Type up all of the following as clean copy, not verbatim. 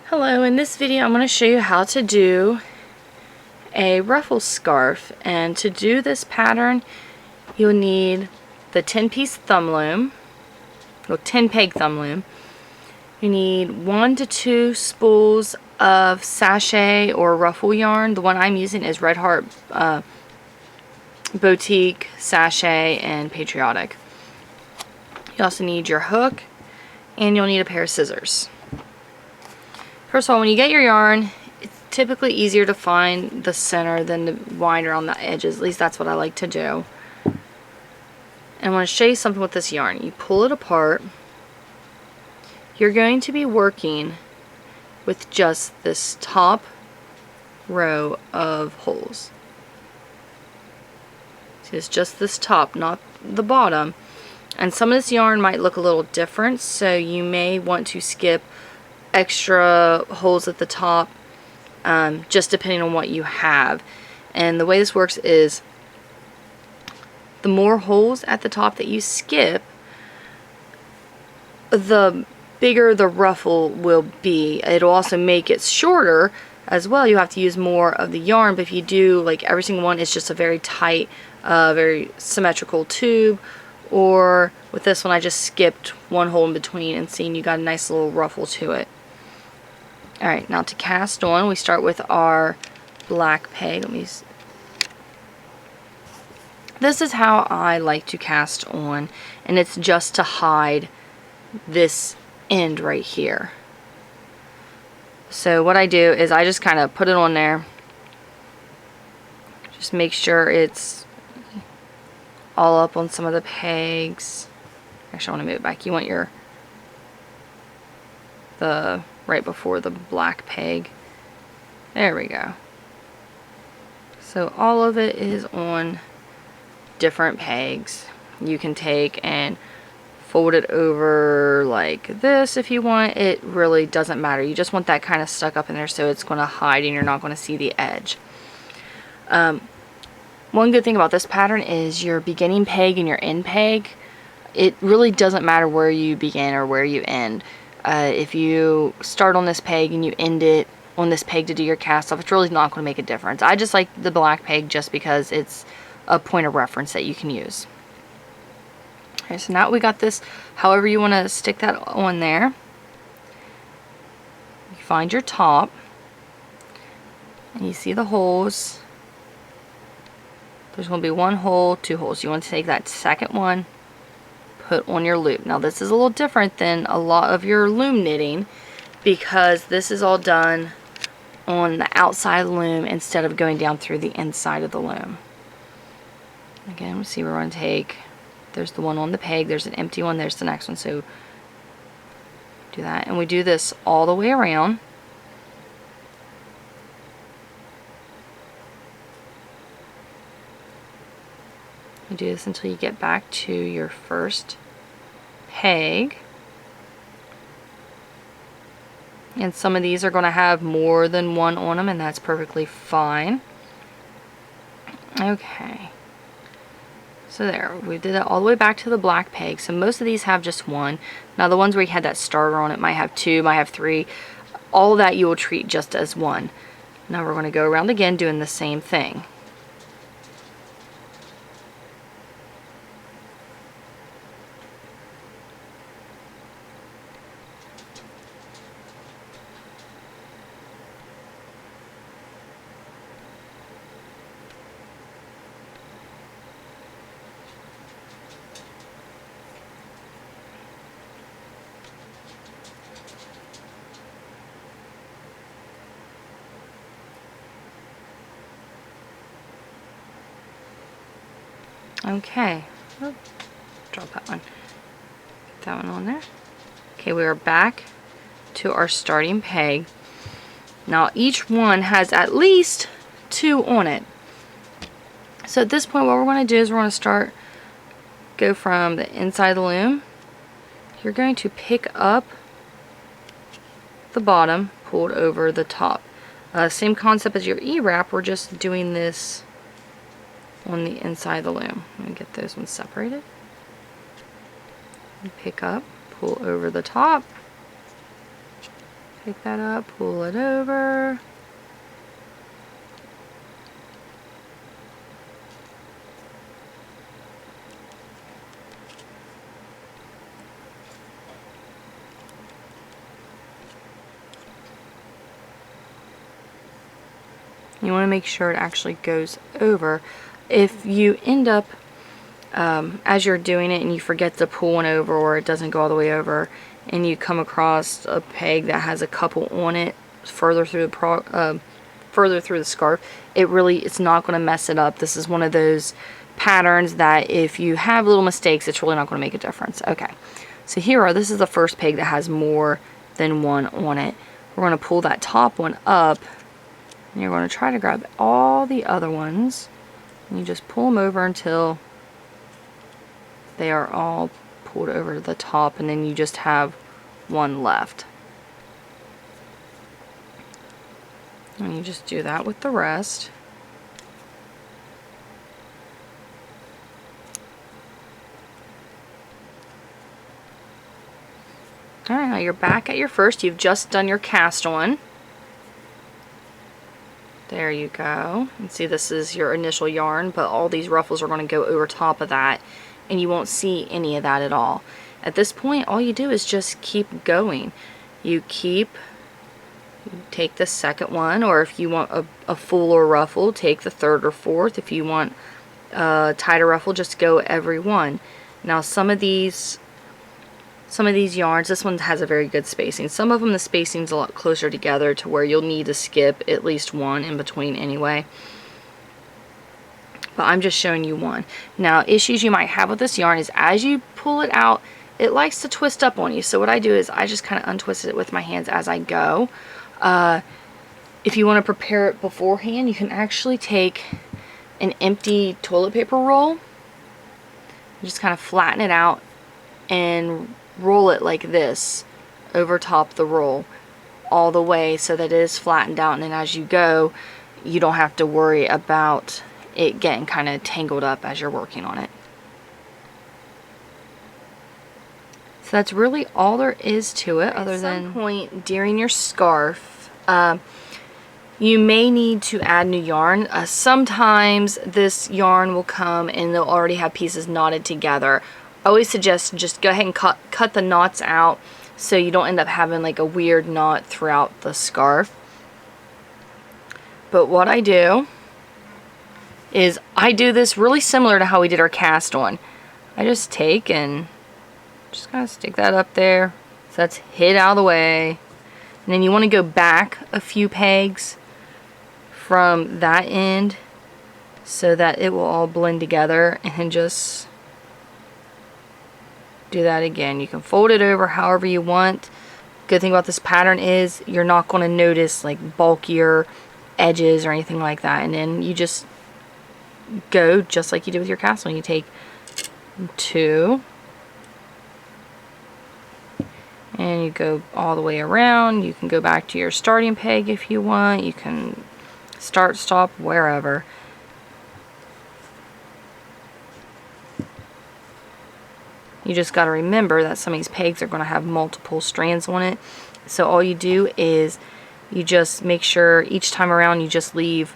Hello, in this video I'm going to show you how to do a ruffle scarf, and to do this pattern you'll need the 10-piece thumb loom, or 10-peg thumb loom. You need 1 to 2 spools of sachet or ruffle yarn. The one I'm using is Red Heart Boutique, Sachet, and Patriotic. You also need your hook, and you'll need a pair of scissors. First of all, when you get your yarn, it's typically easier to find the center than to wind around the edges. At least that's what I like to do. And I want to show you something with this yarn. You pull it apart. You're going to be working with just this top row of holes. See, it's just this top, not the bottom. And some of this yarn might look a little different, so you may want to skip extra holes at the top, just depending on what you have. And the way this works is the more holes at the top that you skip, the bigger the ruffle will be. It'll also make it shorter as well. You have to use more of the yarn, but if you do like every single one, it's just a very tight, very symmetrical tube. Or with this one, I just skipped one hole in between, and seeing you got a nice little ruffle to it. Alright, now to cast on, we start with our black peg. This is how I like to cast on, and it's just to hide this end right here. So what I do is I just kind of put it on there. Just make sure it's all up on some of the pegs. Actually, I want to move it back. You want the right before the black peg. There we go. So all of it is on different pegs. You can take and fold it over like this if you want. It really doesn't matter. You just want that kind of stuck up in there so it's going to hide and you're not going to see the edge. One good thing about this pattern is your beginning peg and your end peg. It really doesn't matter where you begin or where you end. If you start on this peg and you end it on this peg to do your cast off, it's really not going to make a difference. I just like the black peg just because it's a point of reference that you can use. Okay, so now we got this, however you want to stick that on there. You find your top, and you see the holes. There's going to be 1 hole, 2 holes. You want to take that second one, put on your loop. Now this is a little different than a lot of your loom knitting, because this is all done on the outside of the loom instead of going down through the inside of the loom. Again, let's see, we're going to take, there's the one on the peg, there's an empty one, there's the next one. So do that, and we do this all the way around. You do this until you get back to your first peg. And some of these are going to have more than one on them, and that's perfectly fine. Okay. So there, we did that all the way back to the black peg. So most of these have just one. Now the ones where you had that starter on it might have 2, might have 3. All of that you will treat just as one. Now we're going to go around again doing the same thing. Okay, oh, drop that one. Get that one on there. Okay, we are back to our starting peg. Now each one has at least 2 on it. So at this point, what we're going to do is we're going to go from the inside of the loom. You're going to pick up the bottom, pulled over the top. Same concept as your E-wrap, we're just doing this on the inside of the loom. I'm going to get those ones separated. Pick up, pull over the top, Pick that up, pull it over. You want to make sure it actually goes over. If you end up, as you're doing it and you forget to pull one over, or it doesn't go all the way over, and you come across a peg that has a couple on it further through the scarf, it's not going to mess it up. This is one of those patterns that if you have little mistakes, it's really not going to make a difference. Okay, so this is the first peg that has more than one on it. We're going to pull that top one up, and you're going to try to grab all the other ones, and you just pull them over until they are all pulled over the top, and then you just have one left. And you just do that with the rest. Alright, now you're back at your first. You've just done your cast on. There you go. And see, this is your initial yarn, but all these ruffles are going to go over top of that, and you won't see any of that at all. At this point, all you do is just keep going. You take the second one, or if you want a fuller ruffle, take the third or fourth. If you want a tighter ruffle, just go every one. Now some of these yarns, this one has a very good spacing. Some of them, the spacing's a lot closer together to where you'll need to skip at least one in between anyway. But I'm just showing you one. Now, issues you might have with this yarn is as you pull it out, it likes to twist up on you. So what I do is I just kind of untwist it with my hands as I go. If you want to prepare it beforehand, you can actually take an empty toilet paper roll, just kind of flatten it out and roll it like this over top the roll all the way so that it is flattened out, and then as you go, you don't have to worry about it getting kind of tangled up as you're working on it. So that's really all there is to it, other than at some point during your scarf, you may need to add new yarn. Sometimes this yarn will come and they'll already have pieces knotted together. I always suggest just go ahead and cut the knots out so you don't end up having like a weird knot throughout the scarf. But what I do is I do this really similar to how we did our cast on. I just take and just kind of stick that up there so that's hid out of the way. And then you want to go back a few pegs from that end so that it will all blend together, and just do that again. You can fold it over however you want. Good thing about this pattern is you're not going to notice like bulkier edges or anything like that. And then you just go just like you did with your cast on. You take two and you go all the way around. You can go back to your starting peg if you want. You can start, stop, wherever. You just got to remember that some of these pegs are going to have multiple strands on it. So all you do is you just make sure each time around you just leave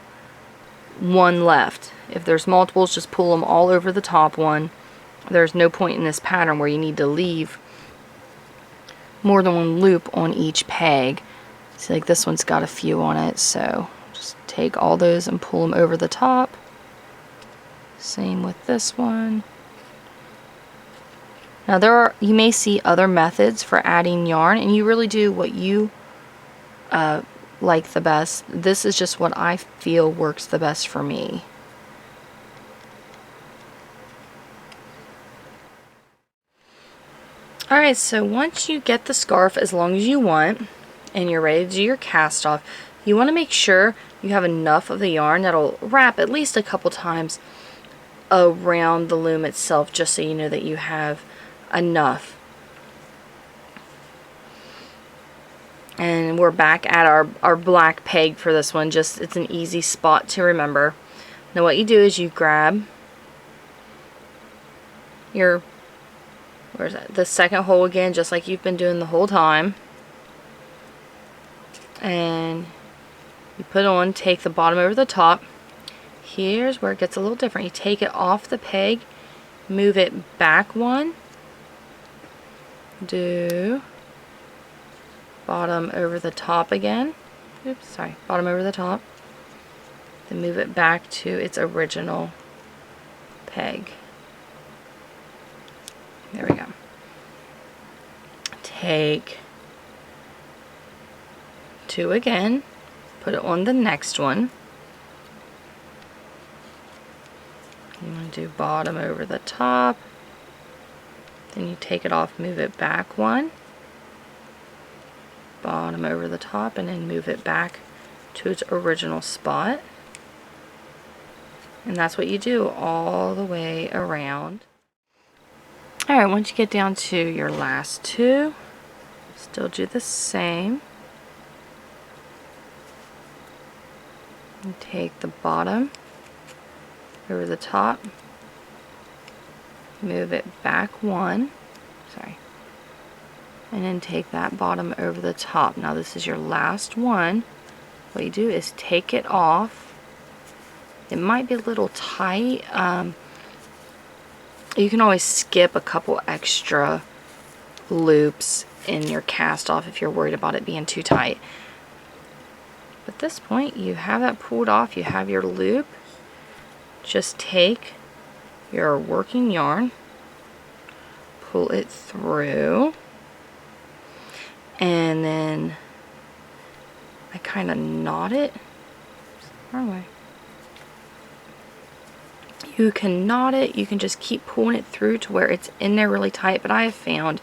one left. If there's multiples, just pull them all over the top one. There's no point in this pattern where you need to leave more than one loop on each peg. See, like this one's got a few on it, so just take all those and pull them over the top. Same with this one. Now you may see other methods for adding yarn, and you really do what you like the best. This is just what I feel works the best for me. Alright, so once you get the scarf as long as you want and you're ready to do your cast off, you want to make sure you have enough of the yarn that'll wrap at least a couple times around the loom itself, just so you know that you have enough. And we're back at our black peg for this one. Just, it's an easy spot to remember. Now what you do is you grab your, where's that, the second hole again, just like you've been doing the whole time. and you put on, take the bottom over the top. Here's where it gets a little different. You take it off the peg, move it back one, do bottom over the top again. Oops, sorry, bottom over the top. Then move it back to its original peg. There we go. Take two again, put it on the next one. You want to do bottom over the top. Then you take it off, move it back one, bottom over the top, and then move it back to its original spot. And that's what you do all the way around. Alright, once you get down to your last two, still do the same. And take the bottom over the top, move it back one, and then take that bottom over the top. Now this is your last one. What you do is take it off. It might be a little tight. You can always skip a couple extra loops in your cast off if you're worried about it being too tight. But at this point, you have that pulled off, you have your loop. Just take your working yarn, pull it through, and then I kind of knot it. Wrong way. You can knot it, you can just keep pulling it through to where it's in there really tight, but I have found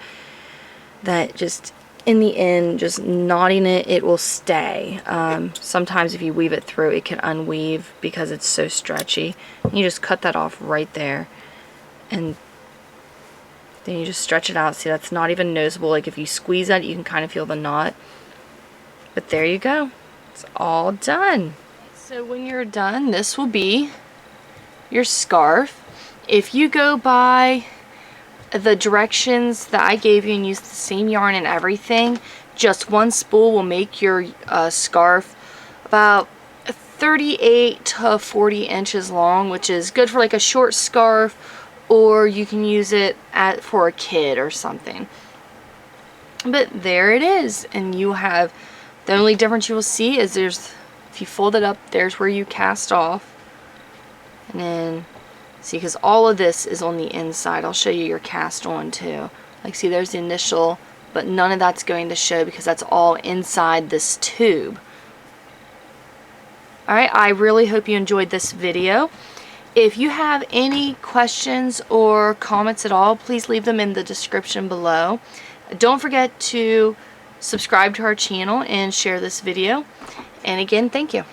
that just in the end, just knotting it, it will stay. Sometimes if you weave it through, it can unweave because it's so stretchy. You just cut that off right there, and then you just stretch it out. See, that's not even noticeable. Like if you squeeze that, you can kind of feel the knot. But there you go. It's all done. So when you're done, this will be your scarf. If you go by the directions that I gave you and use the same yarn and everything, just one spool will make your scarf about 38 to 40 inches long, which is good for like a short scarf, or you can use it for a kid or something. But there it is, and you have, the only difference you will see is if you fold it up, there's where you cast off. And then, see, because all of this is on the inside. I'll show you your cast on too. Like, see, there's the initial, but none of that's going to show because that's all inside this tube. Alright, I really hope you enjoyed this video. If you have any questions or comments at all, please leave them in the description below. Don't forget to subscribe to our channel and share this video. And again, thank you.